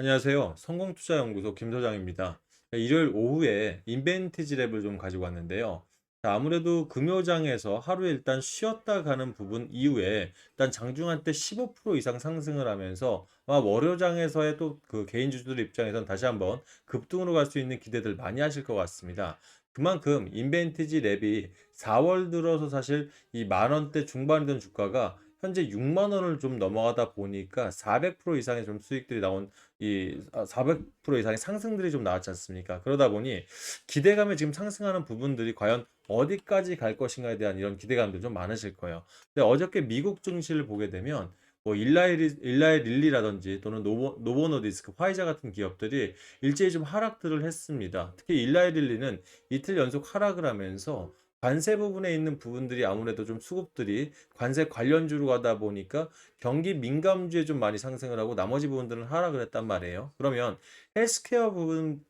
안녕하세요. 성공투자연구소 김소장입니다. 일요일 오후에 인벤티지 랩을 좀 가지고 왔는데요. 아무래도 금요장에서 하루에 일단 쉬었다 가는 부분 이후에 일단 장중한 때 15% 이상 상승을 하면서 아마 월요장에서의 또 그 개인 주주들 입장에선 다시 한번 급등으로 갈 수 있는 기대들 많이 하실 것 같습니다. 그만큼 인벤티지 랩이 4월 들어서 사실 이 만 원대 중반이던 주가가 현재 6만 원을 좀 넘어가다 보니까 400% 이상의 좀 수익들이 나온 400% 이상의 상승들이 좀 나왔지 않습니까? 그러다 보니 기대감이 지금 상승하는 부분들이 과연 어디까지 갈 것인가에 대한 이런 기대감들 좀 많으실 거예요. 근데 어저께 미국 증시를 보게 되면 뭐 일라이 릴리라든지 또는 노보노디스크, 화이자 같은 기업들이 일제히 좀 하락들을 했습니다. 특히 일라이 릴리는 이틀 연속 하락을 하면서 관세 부분에 있는 부분들이 아무래도 좀 수급들이 관세 관련주로 가다 보니까 경기 민감주에 좀 많이 상승을 하고 나머지 부분들은 하락을 했단 말이에요. 그러면 헬스케어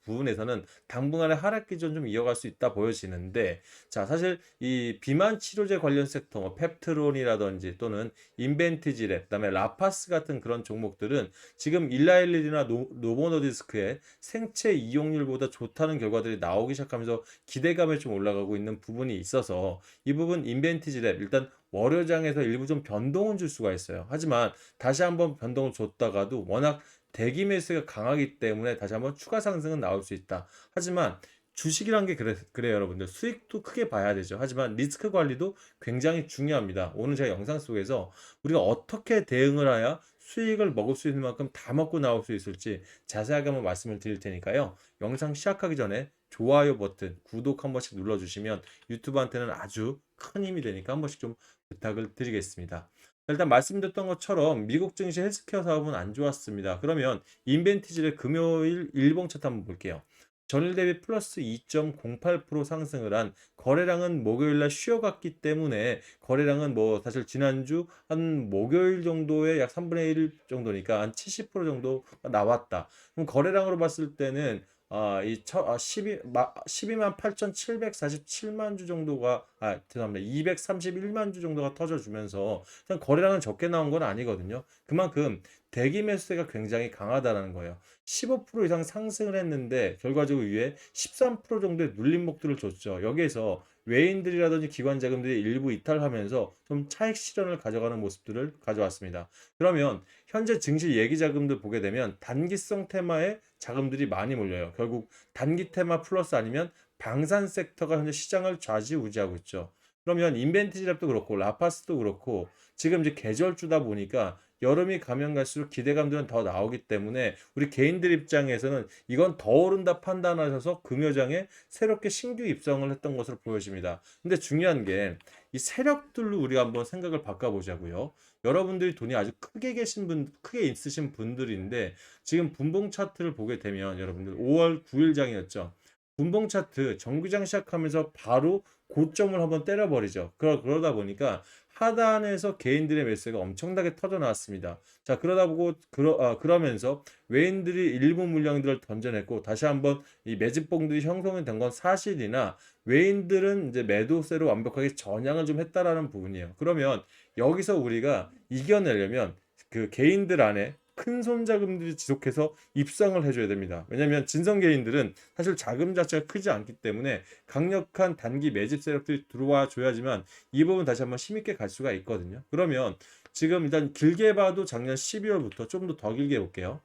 부분에서는 당분간의 하락 기전 좀 이어갈 수 있다 보여지는데, 자, 사실 이 비만 치료제 관련 섹터, 뭐 펩트론이라든지 또는 인벤티지랩, 그다음에 라파스 같은 그런 종목들은 지금 일라일릴이나 노보노디스크의 생체 이용률보다 좋다는 결과들이 나오기 시작하면서 기대감에 좀 올라가고 있는 부분이 있어서 이 부분 인벤티지랩 일단 월요장에서 일부 좀 변동은 줄 수가 있어요. 하지만 다시 한번 변동을 줬다가도 워낙 대기 매수가 강하기 때문에 다시 한번 추가 상승은 나올 수 있다. 하지만 주식이란 게 그래요, 여러분들. 수익도 크게 봐야 되죠. 하지만 리스크 관리도 굉장히 중요합니다. 오늘 제가 영상 속에서 우리가 어떻게 대응을 해야 수익을 먹을 수 있는 만큼 다 먹고 나올 수 있을지 자세하게 한번 말씀을 드릴 테니까요. 영상 시작하기 전에 좋아요 버튼, 구독 한 번씩 눌러주시면 유튜브한테는 아주 큰 힘이 되니까 한 번씩 좀 부탁을 드리겠습니다. 일단 말씀드렸던 것처럼 미국 증시 헬스케어 사업은 안 좋았습니다. 그러면 인벤티지를 금요일 일봉 차트 한번 볼게요. 전일 대비 플러스 2.08% 상승을 한 거래량은 목요일 날 쉬어갔기 때문에 거래량은 뭐 사실 지난주 한 목요일 정도에 약 3분의 1 정도니까 한 70% 정도 나왔다. 그럼 거래량으로 봤을 때는 아, 12만 8,747만 주 정도가, 죄송합니다. 231만 주 정도가 터져주면서, 그냥 거래량은 적게 나온 건 아니거든요. 그만큼 대기 매수세가 굉장히 강하다는 거예요. 15% 이상 상승을 했는데, 결과적으로 위에 13% 정도의 눌림목들을 줬죠. 여기에서 외인들이라든지 기관 자금들이 일부 이탈하면서 좀 차익 실현을 가져가는 모습들을 가져왔습니다. 그러면 현재 증시 예기 자금들 보게 되면 단기성 테마에 자금들이 많이 몰려요. 결국 단기 테마 플러스 아니면 방산 섹터가 현재 시장을 좌지우지하고 있죠. 그러면 인벤티지랩도 그렇고 라파스도 그렇고 지금 이제 계절주다 보니까 여름이 가면 갈수록 기대감들은 더 나오기 때문에 우리 개인들 입장에서는 이건 더 오른다 판단하셔서 금요장에 새롭게 신규 입성을 했던 것으로 보여집니다. 근데 중요한 게 이 세력들로 우리가 한번 생각을 바꿔보자고요. 여러분들이 돈이 아주 크게 있으신 분들인데 지금 분봉 차트를 보게 되면 여러분들 5월 9일장이었죠. 분봉 차트 정규장 시작하면서 바로 고점을 한번 때려버리죠. 그러다 보니까 하단에서 개인들의 매수가 엄청나게 터져 나왔습니다. 자, 그러면서 외인들이 일부 물량들을 던져냈고 다시 한번 이 매집봉들이 형성이 된 건 사실이나 외인들은 이제 매도세로 완벽하게 전향을 좀 했다라는 부분이에요. 그러면 여기서 우리가 이겨내려면 그 개인들 안에 큰 손 자금들이 지속해서 입성을 해줘야 됩니다. 왜냐하면 진성 개인들은 사실 자금 자체가 크지 않기 때문에 강력한 단기 매집 세력들이 들어와 줘야지만 이 부분 다시 한번 힘있게 갈 수가 있거든요. 그러면 지금 일단 길게 봐도 작년 12월부터 좀 더 길게 볼게요.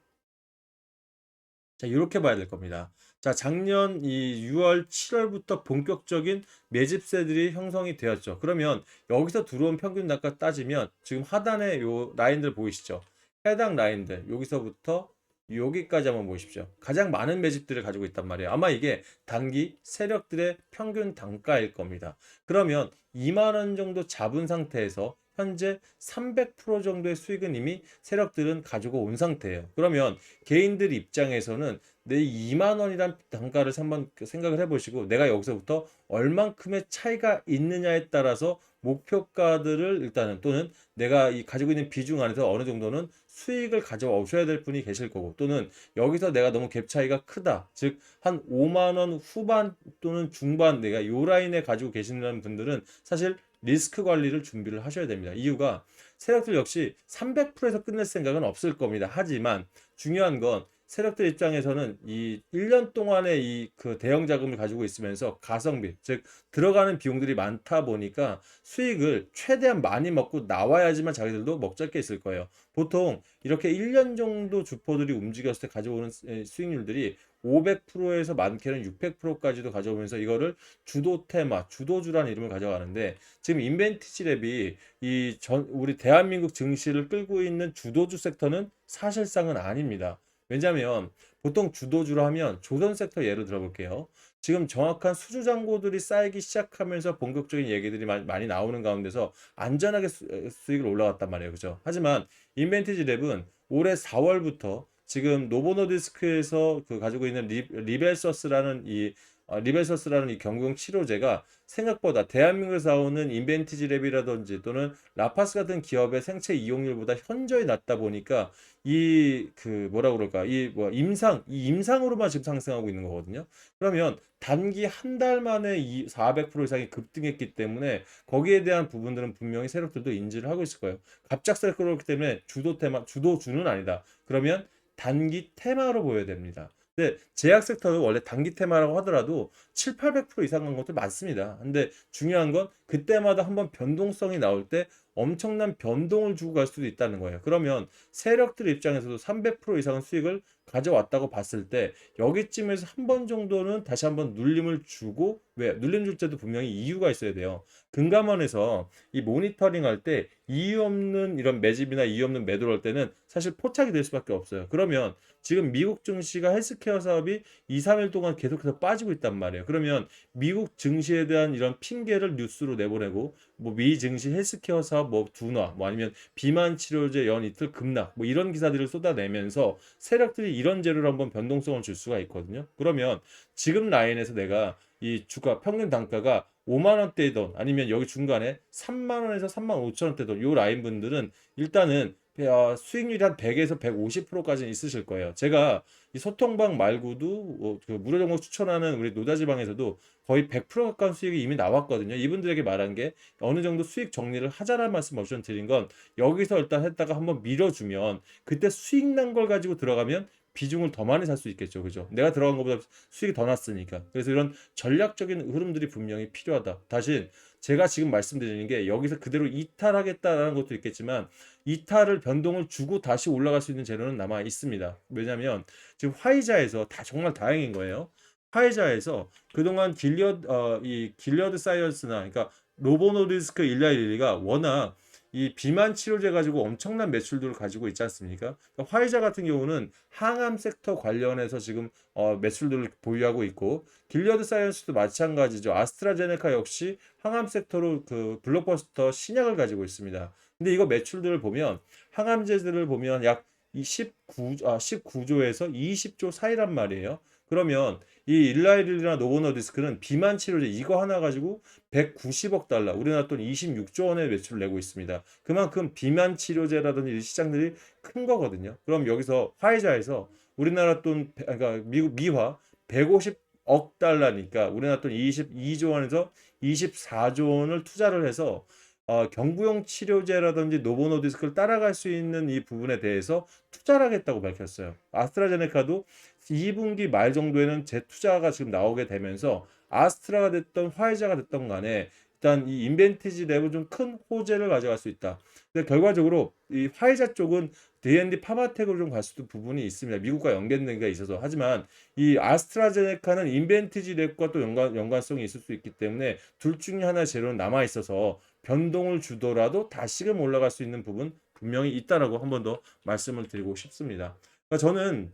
자, 이렇게 봐야 될 겁니다. 자, 작년 이 6월, 7월부터 본격적인 매집세들이 형성이 되었죠. 그러면 여기서 들어온 평균 단가 따지면 지금 하단에 요 라인들 보이시죠? 해당 라인들 여기서부터 여기까지 한번 보십시오. 가장 많은 매집들을 가지고 있단 말이에요. 아마 이게 단기 세력들의 평균 단가일 겁니다. 그러면 2만 원 정도 잡은 상태에서 현재 300% 정도의 수익은 이미 세력들은 가지고 온 상태예요. 그러면 개인들 입장에서는 내 2만 원이란 단가를 한번 생각을 해보시고 내가 여기서부터 얼만큼의 차이가 있느냐에 따라서 목표가들을 일단은 또는 내가 가지고 있는 비중 안에서 어느 정도는 수익을 가져오셔야 될 분이 계실 거고 또는 여기서 내가 너무 갭 차이가 크다. 즉 한 5만 원 후반 또는 중반 내가 요 라인에 가지고 계시는 분들은 사실 리스크 관리를 준비를 하셔야 됩니다. 이유가 세력들 역시 300%에서 끝낼 생각은 없을 겁니다. 하지만 중요한 건 세력들 입장에서는 이 1년 동안의 이 그 대형 자금을 가지고 있으면서 가성비, 즉 들어가는 비용들이 많다 보니까 수익을 최대한 많이 먹고 나와야지만 자기들도 먹잘 게 있을 거예요. 보통 이렇게 1년 정도 주포들이 움직였을 때 가져오는 수익률들이 500%에서 많게는 600%까지도 가져오면서 이거를 주도 테마, 주도주라는 이름을 가져가는데, 지금 인벤티지 랩이 우리 대한민국 증시를 끌고 있는 주도주 섹터는 사실상은 아닙니다. 왜냐하면 보통 주도주로 하면 조선 섹터 예를 들어볼게요. 지금 정확한 수주 잔고들이 쌓이기 시작하면서 본격적인 얘기들이 많이 나오는 가운데서 안전하게 수익을 올라갔단 말이에요. 그죠? 하지만 인벤티지 랩은 올해 4월부터 지금 노보노디스크에서 그 가지고 있는 리벨서스라는 이 경구용 치료제가 생각보다 대한민국에서 나오는 인벤티지 랩이라든지 또는 라파스 같은 기업의 생체 이용률보다 현저히 낮다 보니까 이 그 뭐라 그럴까 이 임상으로만 지금 상승하고 있는 거거든요. 그러면 단기 한 달 만에 400% 이상이 급등했기 때문에 거기에 대한 부분들은 분명히 세력들도 인지를 하고 있을 거예요. 갑작스럽게 그렇기 때문에 주도주는 아니다. 그러면 단기 테마로 보여야 됩니다. 근데 제약 섹터는 원래 단기 테마라고 하더라도 7, 800% 이상 간 것도 많습니다. 근데 중요한 건 그때마다 한번 변동성이 나올 때 엄청난 변동을 주고 갈 수도 있다는 거예요. 그러면 세력들 입장에서도 300% 이상의 수익을 가져왔다고 봤을 때 여기쯤에서 한 번 정도는 다시 한번 눌림을 주고, 왜? 눌림 줄 때도 분명히 이유가 있어야 돼요. 금감원에서 이 모니터링 할 때 이유 없는 이런 매집이나 이유 없는 매도를 할 때는 사실 포착이 될 수밖에 없어요. 그러면 지금 미국 증시가 헬스케어 사업이 2, 3일 동안 계속해서 빠지고 있단 말이에요. 그러면 미국 증시에 대한 이런 핑계를 뉴스로 내보내고 뭐 미 증시 헬스케어 사업 뭐 둔화, 뭐 아니면 비만 치료제 연 이틀 급락, 뭐 이런 기사들을 쏟아내면서 세력들이 이런 재료로 한번 변동성을 줄 수가 있거든요. 그러면 지금 라인에서 내가 이 주가 평균 단가가 5만 원대이던 아니면 여기 중간에 3만 원에서 3만 5천 원대던 요 라인 분들은 일단은 수익률이 한 100에서 150%까지는 있으실 거예요. 제가 이 소통방 말고도 그 무료 종목 추천하는 우리 노다지방에서도 거의 100% 가까운 수익이 이미 나왔거든요. 이분들에게 말한 게 어느 정도 수익 정리를 하자라는 말씀 옵션 드린 건, 여기서 일단 했다가 한번 밀어주면 그때 수익 난 걸 가지고 들어가면 비중을 더 많이 살 수 있겠죠. 그죠? 내가 들어간 것보다 수익이 더 났으니까. 그래서 이런 전략적인 흐름들이 분명히 필요하다. 다시 제가 지금 말씀드리는 게 여기서 그대로 이탈하겠다라는 것도 있겠지만 이탈을 변동을 주고 다시 올라갈 수 있는 재료는 남아 있습니다. 왜냐하면 지금 화이자에서 정말 다행인 거예요. 화이자에서 그동안 이 길리어드 사이언스나 그러니까 노보노디스크 일라일리가 워낙 이 비만 치료제 가지고 엄청난 매출들을 가지고 있지 않습니까? 그러니까 화이자 같은 경우는 항암 섹터 관련해서 지금 매출들을 보유하고 있고, 길리어드 사이언스도 마찬가지죠. 아스트라제네카 역시 항암 섹터로 그 블록버스터 신약을 가지고 있습니다. 근데 이거 매출들을 보면 항암제들을 보면 약 19조에서 20조 사이란 말이에요. 그러면 이 일라이릴이나 노보노디스크는 비만 치료제 이거 하나 가지고 190억 달러, 우리나라 돈 26조 원의 매출을 내고 있습니다. 그만큼 비만 치료제라든지 이 시장들이 큰 거거든요. 그럼 여기서 화이자에서 우리나라 돈, 그러니까 미국 미화 150억 달러니까 우리나라 돈 22조 원에서 24조 원을 투자를 해서 경구용 치료제라든지 노보노디스크를 따라갈 수 있는 이 부분에 대해서 투자를 하겠다고 밝혔어요. 아스트라제네카도 2분기 말 정도에는 재투자가 지금 나오게 되면서 아스트라가 됐던 화이자가 됐던 간에 일단 이 인벤티지 랩은 좀 큰 호재를 가져갈 수 있다. 근데 결과적으로 이 화이자 쪽은 D&D 파마텍으로 좀 갈 수도 부분이 있습니다. 미국과 연계된 게 있어서. 하지만 이 아스트라제네카는 인벤티지 랩과 또 연관성이 있을 수 있기 때문에 둘 중에 하나의 재료는 남아 있어서 변동을 주더라도 다시금 올라갈 수 있는 부분 분명히 있다라고 한 번 더 말씀을 드리고 싶습니다. 그러니까 저는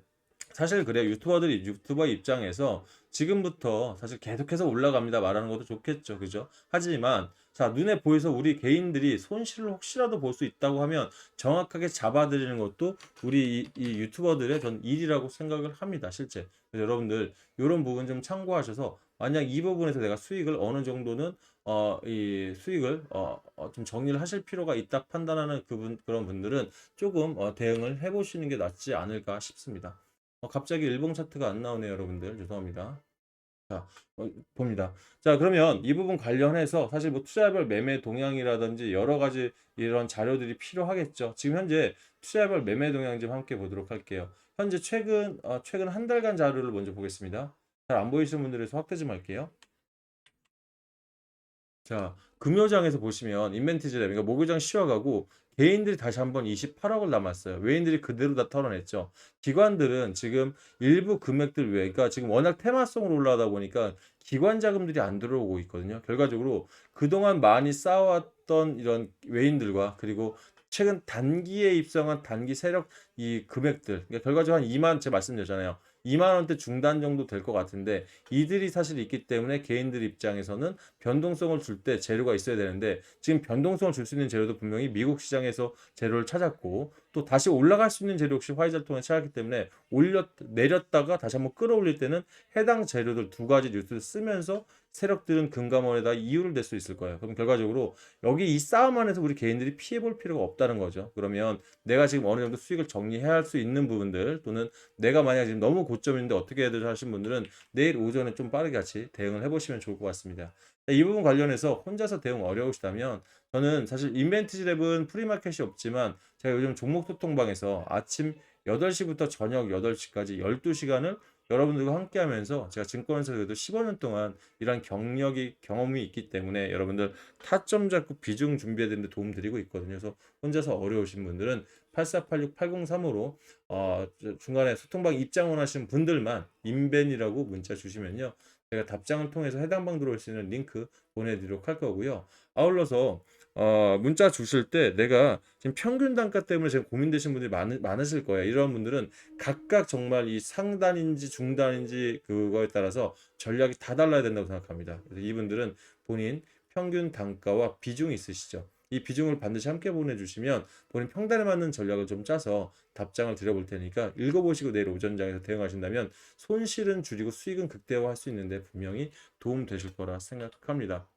사실 그래요. 유튜버 입장에서 지금부터 사실 계속해서 올라갑니다 말하는 것도 좋겠죠. 그죠? 하지만 자, 눈에 보여서 우리 개인들이 손실을 혹시라도 볼 수 있다고 하면 정확하게 잡아드리는 것도 우리 이 유튜버들의 전 일이라고 생각을 합니다. 실제. 그래서 여러분들 이런 부분 좀 참고하셔서 만약 이 부분에서 내가 수익을 어느 정도는 이 수익을 좀 정리를 하실 필요가 있다 판단하는 그런 분들은 조금 대응을 해보시는 게 낫지 않을까 싶습니다. 갑자기 일봉 차트가 안 나오네요, 여러분들. 죄송합니다. 자, 봅니다. 자, 그러면 이 부분 관련해서 사실 뭐 투자별 매매 동향이라든지 여러 가지 이런 자료들이 필요하겠죠. 지금 현재 투자별 매매 동향 좀 함께 보도록 할게요. 현재 최근 한 달간 자료를 먼저 보겠습니다. 잘 안 보이시는 분들에서 확대 좀 할게요. 자, 금요장에서 보시면 인벤티지 랩, 그러니까 목요장 쉬어가고 개인들이 다시 한번 28억을 남았어요. 외인들이 그대로 다 털어냈죠. 기관들은 지금 일부 금액들 외에, 그러니까 지금 워낙 테마성으로 올라가다 보니까 기관 자금들이 안 들어오고 있거든요. 결과적으로 그동안 많이 쌓아왔던 이런 외인들과 그리고 최근 단기에 입성한 단기 세력 이 금액들, 그러니까 결과적으로 한 2만, 제가 말씀드렸잖아요. 2만 원대 중단 정도 될 것 같은데 이들이 사실 있기 때문에 개인들 입장에서는 변동성을 줄 때 재료가 있어야 되는데 지금 변동성을 줄 수 있는 재료도 분명히 미국 시장에서 재료를 찾았고 또 다시 올라갈 수 있는 재료 역시 화이자를 통해 찾았기 때문에 내렸다가 다시 한번 끌어올릴 때는 해당 재료들 두 가지 뉴스를 쓰면서 세력들은 금감원에다 이유를 댈 수 있을 거예요. 그럼 결과적으로 여기 이 싸움 안에서 우리 개인들이 피해 볼 필요가 없다는 거죠. 그러면 내가 지금 어느 정도 수익을 정리해야 할 수 있는 부분들 또는 내가 만약 지금 너무 고점인데 어떻게 해야 되지 하신 분들은 내일 오전에 좀 빠르게 같이 대응을 해보시면 좋을 것 같습니다. 이 부분 관련해서 혼자서 대응 어려우시다면 저는 사실 인벤티지랩은 프리마켓이 없지만 제가 요즘 종목 소통방에서 아침 8시부터 저녁 8시까지 12시간을 여러분들과 함께 하면서 제가 증권에서 그래도 15년 동안 이런 경험이 있기 때문에 여러분들 타점 잡고 비중 준비해 드리는 데 도움 드리고 있거든요. 그래서 혼자서 어려우신 분들은 8486-8035로 중간에 소통방 입장 원하시는 분들만 인벤이라고 문자 주시면요. 제가 답장을 통해서 해당 방 들어올 수 있는 링크 보내드리도록 할 거고요. 아울러서 문자 주실 때 내가 지금 평균 단가 때문에 지금 고민되신 분들이 많으실 거예요. 이런 분들은 각각 정말 이 상단인지 중단인지 그거에 따라서 전략이 다 달라야 된다고 생각합니다. 그래서 이분들은 본인 평균 단가와 비중이 있으시죠. 이 비중을 반드시 함께 보내주시면 본인 평단에 맞는 전략을 좀 짜서 답장을 드려볼 테니까 읽어보시고 내일 오전장에서 대응하신다면 손실은 줄이고 수익은 극대화할 수 있는데 분명히 도움 되실 거라 생각합니다.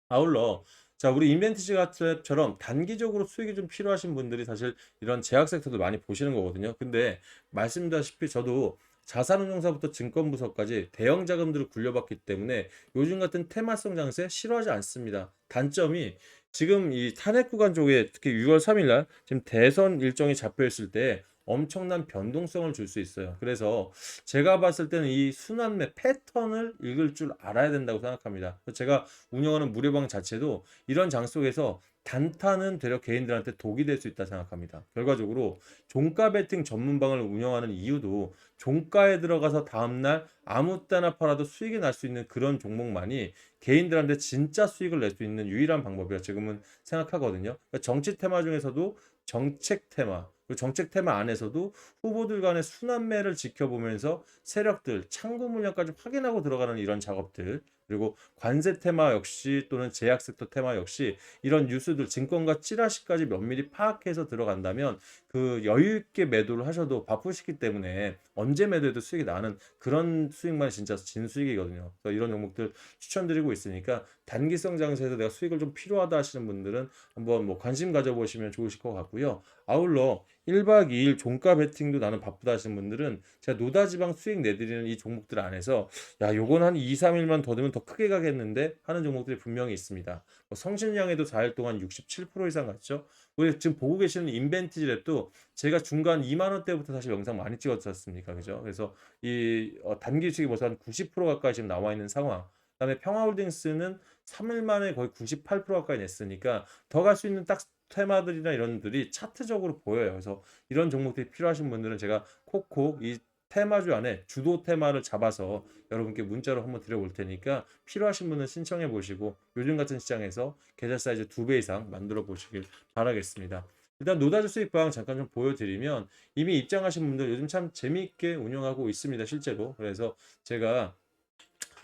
아울러 자 우리 인벤티지 같은처럼 단기적으로 수익이 좀 필요하신 분들이 사실 이런 제약 섹터도 많이 보시는 거거든요. 근데 말씀드렸다시피 저도 자산운용사부터 증권부서까지 대형 자금들을 굴려봤기 때문에 요즘 같은 테마성 장세 싫어하지 않습니다. 단점이 지금 이 탄핵 구간 쪽에 특히 6월 3일 날 지금 대선 일정이 잡혀 있을 때 엄청난 변동성을 줄 수 있어요. 그래서 제가 봤을 때는 이 순환매 패턴을 읽을 줄 알아야 된다고 생각합니다. 제가 운영하는 무료방 자체도 이런 장 속에서 단타는 되려 개인들한테 독이 될 수 있다 생각합니다. 결과적으로 종가 베팅 전문방을 운영하는 이유도 종가에 들어가서 다음날 아무 때나 팔아도 수익이 날 수 있는 그런 종목만이 개인들한테 진짜 수익을 낼 수 있는 유일한 방법이라 지금은 생각하거든요. 그러니까 정치 테마 중에서도 정책 테마, 그리고 정책 테마 안에서도 후보들 간의 순환매를 지켜보면서 세력들, 창구 물량까지 확인하고 들어가는 이런 작업들, 그리고 관세 테마 역시 또는 제약 섹터 테마 역시 이런 뉴스들 증권가 찌라시까지 면밀히 파악해서 들어간다면 그 여유 있게 매도를 하셔도 바쁘시기 때문에 언제 매도해도 수익이 나는 그런 수익만 진짜 진수익이거든요. 그래서 이런 종목들 추천드리고 있으니까 단기성 장세에서 내가 수익을 좀 필요하다 하시는 분들은 한번 뭐 관심 가져보시면 좋으실 것 같고요. 아울러 1박 2일 종가 베팅도 나는 바쁘다 하시는 분들은 제가 노다지방 수익 내드리는 이 종목들 안에서 야 요건 한 2, 3일만 더 되면 더 크게 가겠는데 하는 종목들이 분명히 있습니다. 뭐 성신량에도 4일 동안 67% 이상 갔죠. 우리 지금 보고 계시는 인벤티지 랩도 제가 중간 2만 원대부터 사실 영상 많이 찍었었습니까? 그죠? 그래서 이 단기 수익이 벌써 한 90% 가까이 지금 나와 있는 상황. 그다음에 평화홀딩스는 3일 만에 거의 98% 가까이 냈으니까 더 갈 수 있는 딱 테마들이나 이런들이 차트적으로 보여요. 그래서 이런 종목들이 필요하신 분들은 제가 콕콕 이 테마주 안에 주도 테마를 잡아서 여러분께 문자로 한번 드려볼 테니까 필요하신 분은 신청해 보시고 요즘 같은 시장에서 계좌 사이즈 2배 이상 만들어 보시길 바라겠습니다. 일단 노다지 수익방 잠깐 좀 보여드리면 이미 입장하신 분들 요즘 참 재미있게 운영하고 있습니다. 실제로. 그래서 제가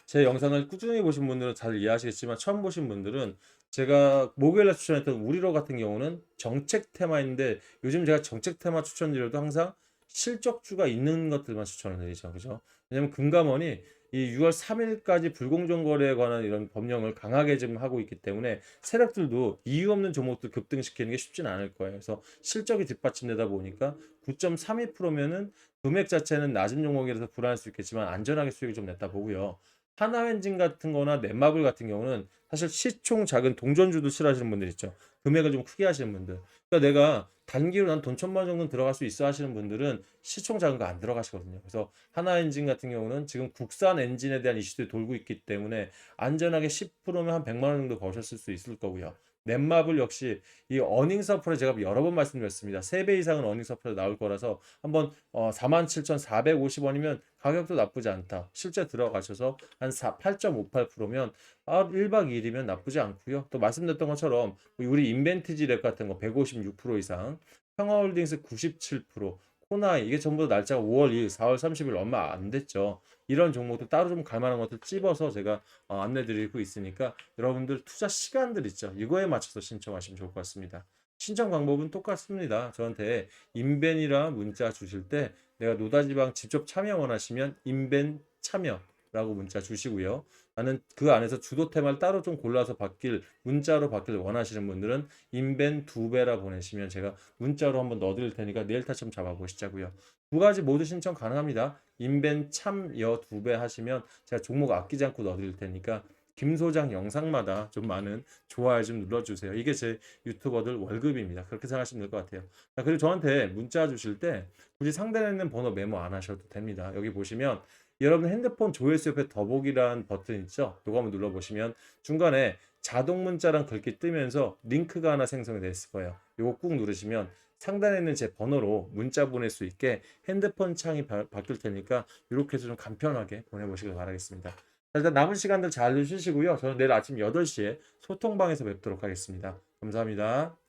제 영상을 꾸준히 보신 분들은 잘 이해하시겠지만 처음 보신 분들은 제가 목요일에 추천했던 우리로 같은 경우는 정책 테마인데 요즘 제가 정책 테마 추천드려도 항상 실적주가 있는 것들만 추천을 드리죠. 그죠? 왜냐면 금감원이 이 6월 3일까지 불공정 거래에 관한 이런 법령을 강하게 지금 하고 있기 때문에 세력들도 이유 없는 종목들 급등시키는 게 쉽지는 않을 거예요. 그래서 실적이 뒷받침되다 보니까 9.32%면은 금액 자체는 낮은 종목이라서 불안할 수 있겠지만 안전하게 수익을 좀 냈다 보고요. 하나엔진 같은 거나 넷마블 같은 경우는 사실 시총 작은 동전주도 싫어하시는 분들 있죠. 금액을 좀 크게 하시는 분들. 그러니까 내가 단기로 난 돈 1,000만 원 정도는 들어갈 수 있어 하시는 분들은 시총 작은 거 안 들어가시거든요. 그래서 하나엔진 같은 경우는 지금 국산 엔진에 대한 이슈들이 돌고 있기 때문에 안전하게 10%면 한 100만 원 정도 버셨을 수 있을 거고요. 넷마블 역시 이 어닝 서프라이즈 제가 여러 번 말씀드렸습니다. 3배 이상은 어닝 서프라이즈 나올 거라서 한번 47,450원이면 가격도 나쁘지 않다. 실제 들어가셔서 한 8.58%면 1박 2일이면 나쁘지 않고요. 또 말씀드렸던 것처럼 우리 인벤티지 랩 같은 거 156% 이상, 평화홀딩스 97%, 코나이 이게 전부 다 날짜가 5월 2일, 4월 30일 얼마 안 됐죠. 이런 종목도 따로 좀 갈 만한 것들 찝어서 제가 안내드리고 있으니까 여러분들 투자 시간들 있죠. 이거에 맞춰서 신청하시면 좋을 것 같습니다. 신청 방법은 똑같습니다. 저한테 인벤이라 문자 주실 때 내가 노다지방 직접 참여 원하시면 인벤 참여라고 문자 주시고요. 나는 그 안에서 주도 테마를 따로 좀 골라서 문자로 받길 원하시는 분들은 인벤 2배라 보내시면 제가 문자로 한번 넣어드릴 테니까 내일 타점 잡아보시자고요. 두 가지 모두 신청 가능합니다. 인벤 참여 2배 하시면 제가 종목 아끼지 않고 넣어드릴 테니까 김 소장 영상마다 좀 많은 좋아요 좀 눌러주세요. 이게 제 유튜버들 월급입니다. 그렇게 생각하시면 될 것 같아요. 자, 그리고 저한테 문자 주실 때 굳이 상단에 있는 번호 메모 안 하셔도 됩니다. 여기 보시면 여러분 핸드폰 조회수 옆에 더보기란 버튼 있죠? 이거 한번 눌러보시면 중간에 자동 문자랑 글귀 뜨면서 링크가 하나 생성이 됐을 거예요. 이거 꾹 누르시면 상단에 있는 제 번호로 문자 보낼 수 있게 핸드폰 창이 바뀔 테니까 이렇게 해서 좀 간편하게 보내보시길 바라겠습니다. 자, 일단 남은 시간들 잘 쉬시고요. 저는 내일 아침 8시에 소통방에서 뵙도록 하겠습니다. 감사합니다.